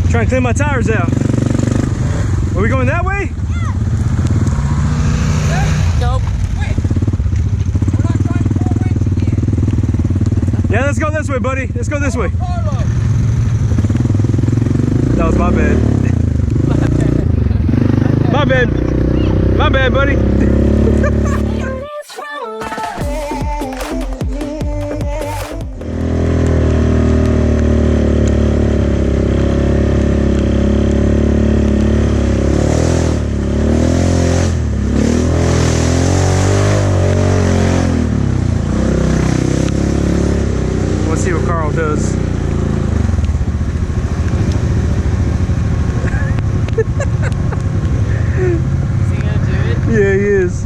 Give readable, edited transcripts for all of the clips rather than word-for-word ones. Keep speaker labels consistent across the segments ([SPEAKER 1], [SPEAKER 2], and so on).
[SPEAKER 1] Trying to clean my tires out. Are we going that way?
[SPEAKER 2] Nope. Wait. We're not trying to pull winch again.
[SPEAKER 1] Yeah, let's go this way, buddy. Let's go this way. That was my bad. My bad. My bad, buddy. Let's see what Carl does. Yeah, he is.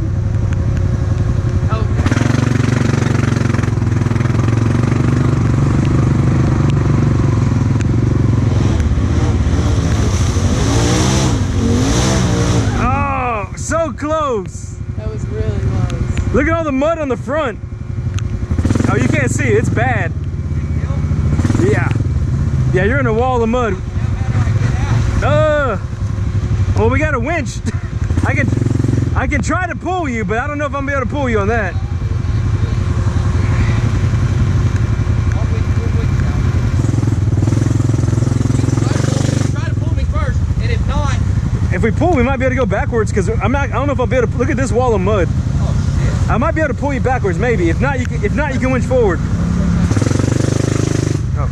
[SPEAKER 2] Oh.
[SPEAKER 1] Oh, so close.
[SPEAKER 2] That was really close.
[SPEAKER 1] Look at all the mud on the front. Oh, you can't see it. It's bad. Yeah. Yeah, you're in a wall of mud. Well, we got a winch. I can try to pull you, but I don't know if I'm gonna be able to pull you on that.
[SPEAKER 2] Try to pull me first, and if not,
[SPEAKER 1] if we pull, we might be able to go backwards because I don't know if I'll be able to. Look at this wall of mud.
[SPEAKER 2] oh shit.
[SPEAKER 1] I might be able to pull you backwards, maybe. If not, you can winch forward. Oh.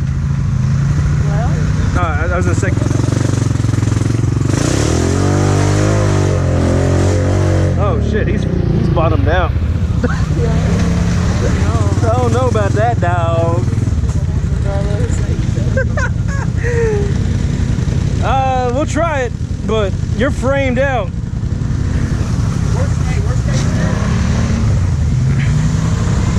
[SPEAKER 2] Well,
[SPEAKER 1] I was gonna say. Oh shit, he's bottomed out. I don't know about that, dog. We'll try it, but you're framed out.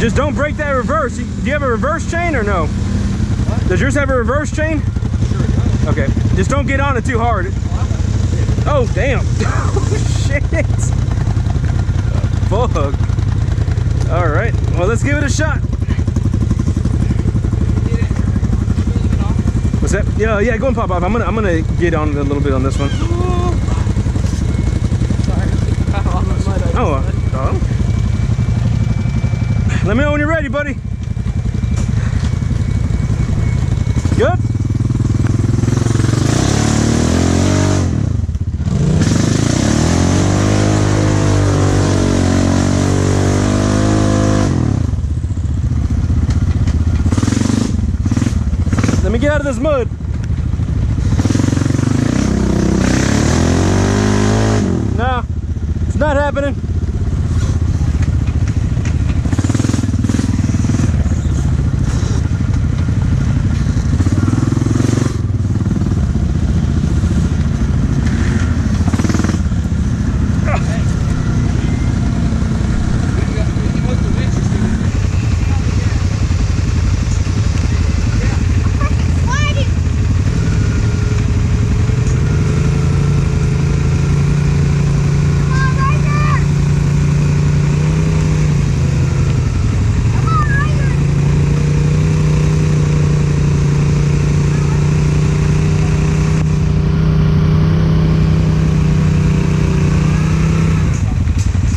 [SPEAKER 1] Just don't break that reverse. Do you have a reverse chain or no?
[SPEAKER 2] What?
[SPEAKER 1] Does yours have a reverse chain?
[SPEAKER 2] Sure it does.
[SPEAKER 1] Okay, just don't get on it too hard. Oh, damn. Oh, shit. Fuck. All right, well, let's give it a shot. What's that? Yeah, go and pop off. I'm gonna get on a little bit on this one.
[SPEAKER 2] Sorry.
[SPEAKER 1] Oh. Let me know when you're ready, buddy. Good? Let me get out of this mud. No, it's not happening.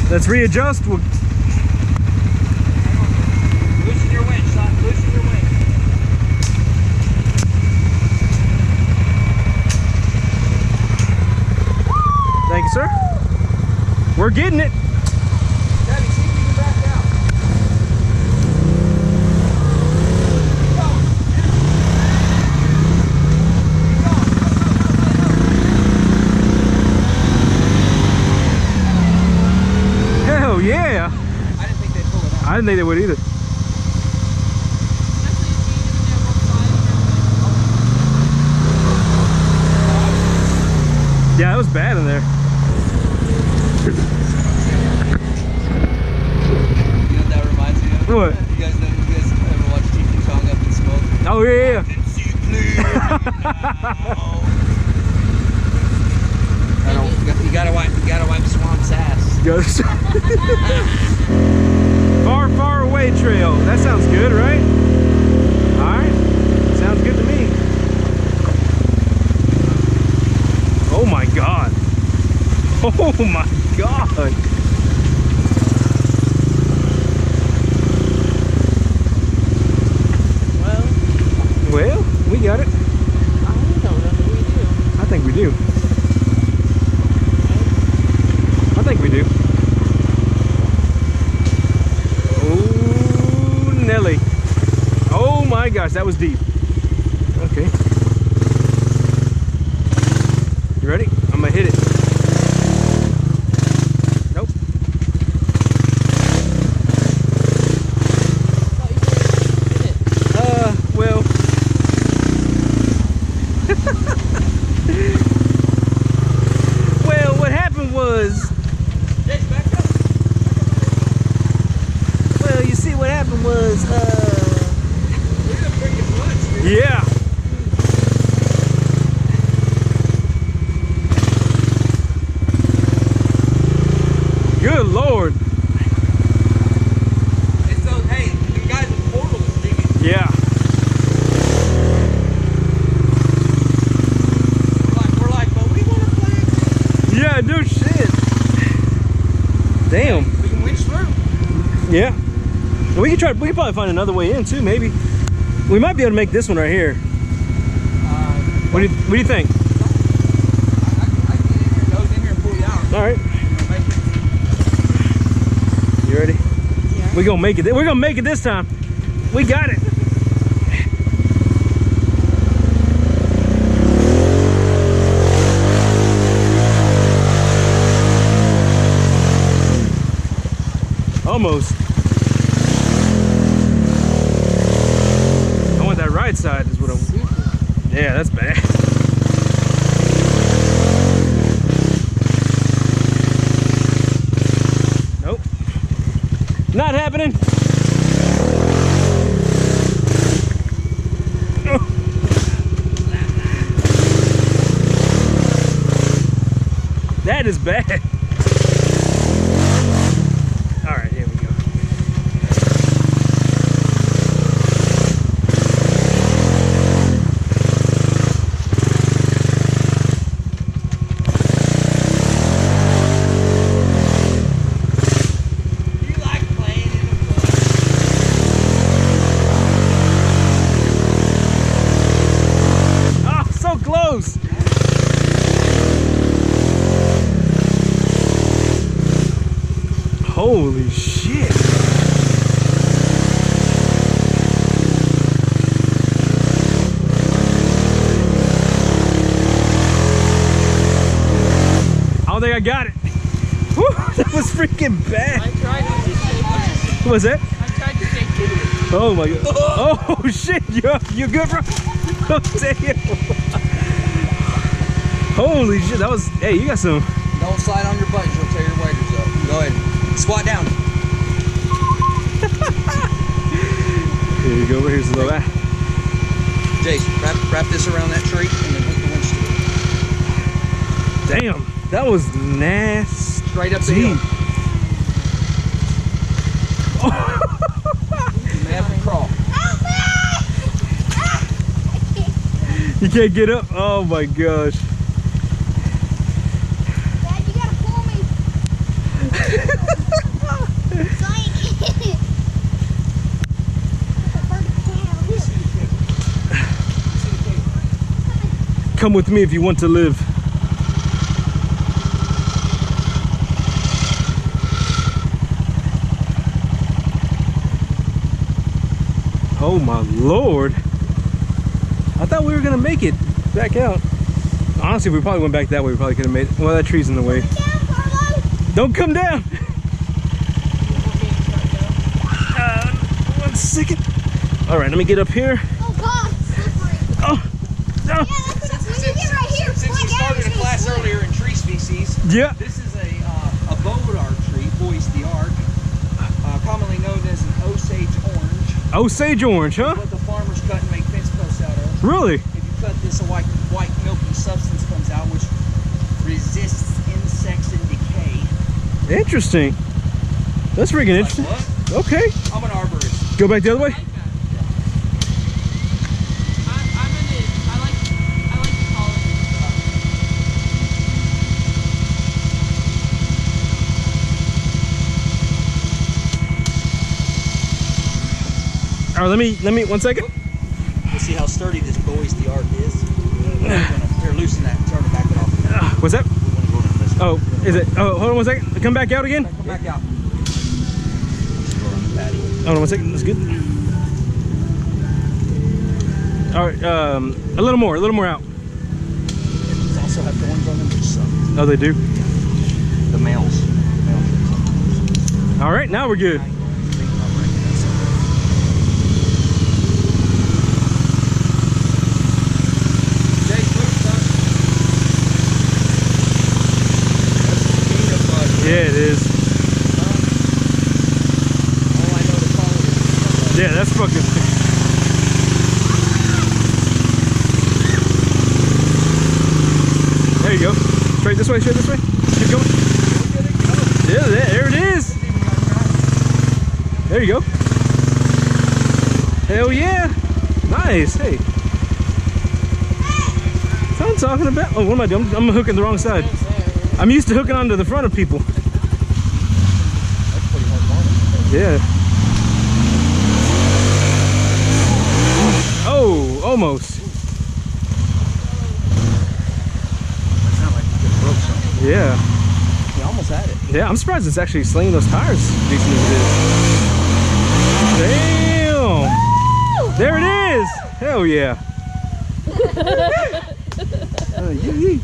[SPEAKER 1] Let's readjust.
[SPEAKER 2] Loosen your winch, son. Loosen your winch.
[SPEAKER 1] Thank you, sir. We're getting it.
[SPEAKER 2] Debbie, see if you can back out.
[SPEAKER 1] Hell yeah.
[SPEAKER 2] I didn't think they'd pull it out.
[SPEAKER 1] I didn't think they would either. Yeah, it was bad in there.
[SPEAKER 3] You know what that reminds me of?
[SPEAKER 1] What?
[SPEAKER 3] You guys ever watch TV Chong Up in Smoke?
[SPEAKER 1] Oh yeah.
[SPEAKER 3] You gotta wipe Swamp's ass.
[SPEAKER 1] Goes. Far, far away trail. That sounds good, right? All right. Sounds good to me. Oh my God. Well, we got it.
[SPEAKER 2] I don't know if we do.
[SPEAKER 1] I think we do. I think we do. Oh, Nelly. Oh my gosh, that was deep. Okay. You ready? I'm gonna hit it. Nope. Well. Well, what happened was. Well, you see, what happened was. Yeah. Good Lord.
[SPEAKER 3] It's those, hey, the guys in Portals digging.
[SPEAKER 1] Yeah.
[SPEAKER 3] We're like, but we want to play.
[SPEAKER 1] Yeah, no shit. Damn.
[SPEAKER 3] We can winch through.
[SPEAKER 1] Yeah. We can try. We can probably find another way in too. Maybe. We might be able to make this one right here. What do you think?
[SPEAKER 3] I can get in here and nose in here and pull you out.
[SPEAKER 1] All right. You ready?
[SPEAKER 2] Yeah.
[SPEAKER 1] We're gonna make it. We're gonna make it this time. We got it. Almost. I want that right side is what I'm. Yeah, that's bad. Nope. Not happening. That is bad. All right, here we go.
[SPEAKER 3] You like playing in the mud.
[SPEAKER 1] Oh, so close. Holy shit. I don't think I got it. Woo, that was freaking bad.
[SPEAKER 2] I tried to just take it.
[SPEAKER 1] What was that?
[SPEAKER 2] I tried to take it.
[SPEAKER 1] Oh my God. Oh shit, you good, bro? Oh, damn. Holy shit, that was, hey, you got some.
[SPEAKER 3] Don't slide on your butt, you'll tear your waders up. Go ahead. Squat down.
[SPEAKER 1] Here you go, here's a little that.
[SPEAKER 3] Jace, wrap this around that tree and then hook the winch to it.
[SPEAKER 1] Damn, that was nasty.
[SPEAKER 3] Straight up the hill. You may have to crawl.
[SPEAKER 1] You can't get up? Oh my gosh.
[SPEAKER 4] Dad, you gotta pull me.
[SPEAKER 1] Come with me if you want to live. Oh my Lord. I thought we were gonna make it back out. Honestly, if we probably went back that way, we probably could have made it. Well, that tree's in the way. Don't come down! 1 second. Alright, let me get up here.
[SPEAKER 4] Oh God, slippery.
[SPEAKER 1] Oh! No!
[SPEAKER 4] Yeah, that's when you get right here.
[SPEAKER 3] Since we started a class earlier in tree species,
[SPEAKER 1] Yeah.
[SPEAKER 3] this is a boulder tree, Boise the Arc, commonly known as an Osage orange.
[SPEAKER 1] Osage orange, huh?
[SPEAKER 3] What the farmers cut and make fence posts out of.
[SPEAKER 1] Really?
[SPEAKER 3] If you cut this, a white milky substance comes out which resists insects and decay.
[SPEAKER 1] Interesting. That's freaking interesting.
[SPEAKER 3] What?
[SPEAKER 1] Okay.
[SPEAKER 3] I'm an arborist.
[SPEAKER 1] Go back the other way.
[SPEAKER 2] I like to call it.
[SPEAKER 1] All right, let me 1 second.
[SPEAKER 3] We'll see how sturdy this Boise Ark is. Here, loosen that. Turn it back off.
[SPEAKER 1] What's that? Oh, is it? Oh, hold on 1 second. Come back out again.
[SPEAKER 3] Come back out.
[SPEAKER 1] Hold on 1 second. That's good. All right, a little more out.
[SPEAKER 3] These also have thorns on them. Which suck.
[SPEAKER 1] Oh, they do.
[SPEAKER 3] The males.
[SPEAKER 1] All right, now we're good. Yeah, it is. Yeah, that's fucking. There you go. Straight this way, straight this way. Keep going. Yeah, there it is. There you go. Hell yeah. Nice. Hey. That's what I'm talking about. Oh, what am I doing? I'm hooking the wrong side. I'm used to hooking onto the front of people.
[SPEAKER 3] That's pretty hard.
[SPEAKER 1] Yeah. Oh, almost.
[SPEAKER 3] That sounded like you just broke something.
[SPEAKER 1] Yeah.
[SPEAKER 3] You almost had it.
[SPEAKER 1] Yeah, I'm surprised it's actually slinging those tires decent as it is. Damn. There it is. Hell yeah.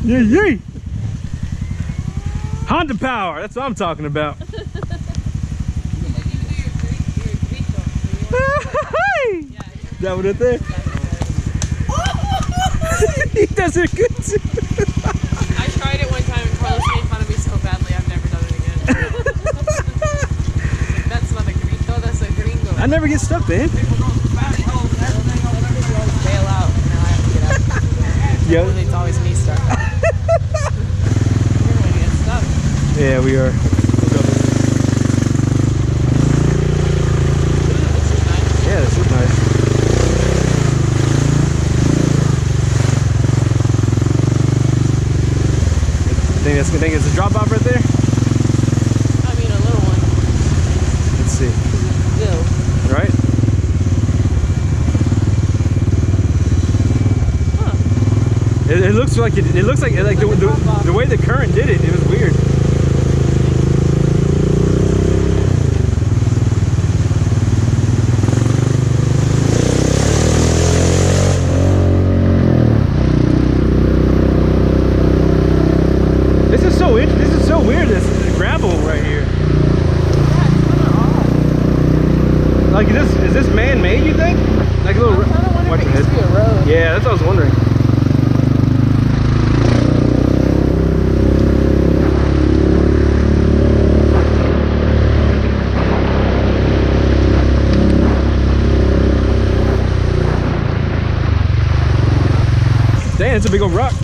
[SPEAKER 1] Yay. Honda power. That's what I'm talking about. That one up there? He does it good too.
[SPEAKER 5] I tried it one time and Carlos made fun of me so badly I've never done it again. That's not a grito, that's a gringo.
[SPEAKER 1] I never get stuck, man.
[SPEAKER 5] People always bail out and now I have to get out.
[SPEAKER 1] Yo.
[SPEAKER 5] And it's always me stuck. You're gonna get stuck.
[SPEAKER 1] Yeah, we are.
[SPEAKER 5] This is nice.
[SPEAKER 1] Yeah, this is nice. Think it's a drop off right there?
[SPEAKER 5] I mean a little one.
[SPEAKER 1] Let's see.
[SPEAKER 5] Still.
[SPEAKER 1] Right?
[SPEAKER 5] Huh.
[SPEAKER 1] It looks like it looks like the way the current did it, it was weird. This is so weird, this gravel right here. Like is this man-made, you think? Like a little
[SPEAKER 5] Watch your head. Be a road.
[SPEAKER 1] Yeah, that's what I was wondering. Damn, it's a big old rock.